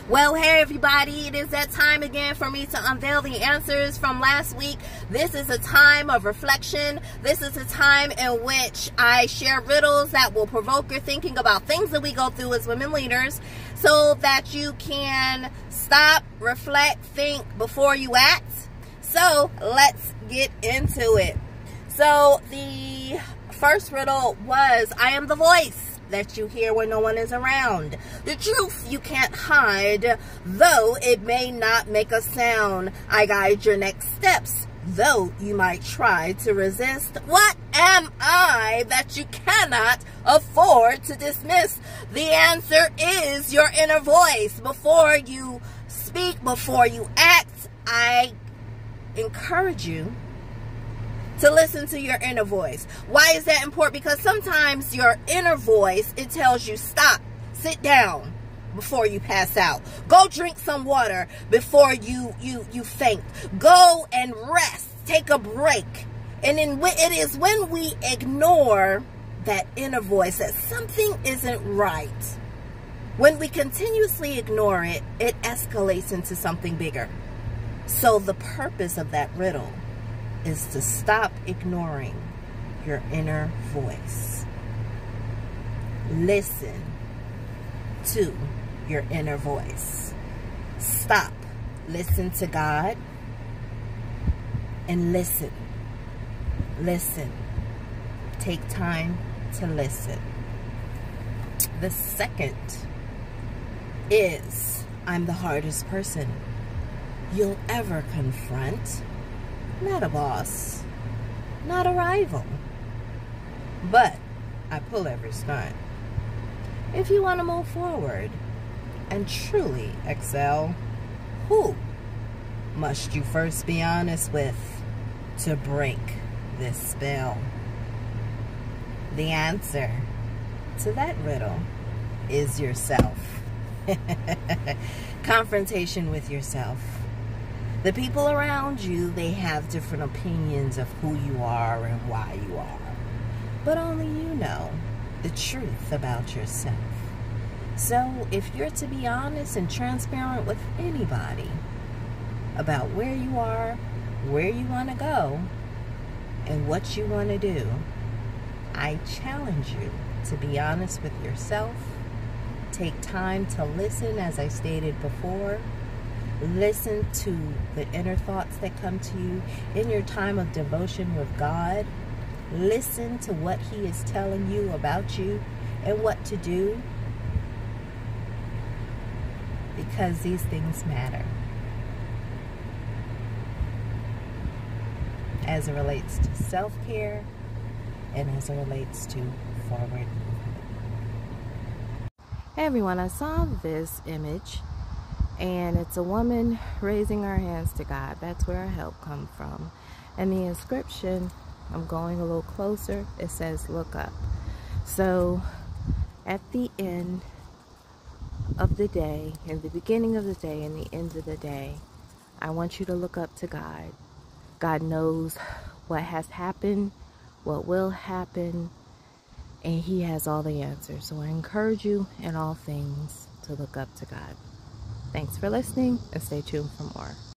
Well, hey everybody, it is that time again for me to unveil the answers from last week. This is a time of reflection. This is a time in which I share riddles that will provoke your thinking about things that we go through as women leaders so that you can stop, reflect, think before you act. So let's get into it. So the first riddle was, I am the voice that you hear when no one is around. The truth you can't hide, though it may not make a sound. I guide your next steps, though you might try to resist. What am I that you cannot afford to dismiss? The answer is your inner voice. Before you speak, before you act, I encourage you to listen to your inner voice. Why is that important? Because sometimes your inner voice, it tells you stop, sit down before you pass out. Go drink some water before you faint. Go and rest, take a break. And then it is when we ignore that inner voice that something isn't right. When we continuously ignore it, it escalates into something bigger. So the purpose of that riddle is to stop ignoring your inner voice. Listen to your inner voice. Stop. Listen to God and listen. Listen. Take time to listen. The second is, I'm the hardest person you'll ever confront. Not a boss, not a rival, but I pull every stunt. If you want to move forward and truly excel, who must you first be honest with to break this spell? The answer to that riddle is yourself. Confrontation with yourself. The people around you, they have different opinions of who you are and why you are. But only you know the truth about yourself. So if you're to be honest and transparent with anybody about where you are, where you want to go, and what you want to do, I challenge you to be honest with yourself. Take time to listen, as I stated before. Listen to the inner thoughts that come to you in your time of devotion with God. Listen to what He is telling you about you and what to do, because these things matter as it relates to self-care and as it relates to forward movement. Hey everyone, I saw this image and it's a woman raising her hands to God. That's where our help comes from. And the inscription, I'm going a little closer, it says, look up. So at the end of the day, in the beginning of the day and the end of the day, I want you to look up to God. God knows what has happened, what will happen, and He has all the answers. So I encourage you in all things to look up to God. Thanks for listening, and stay tuned for more.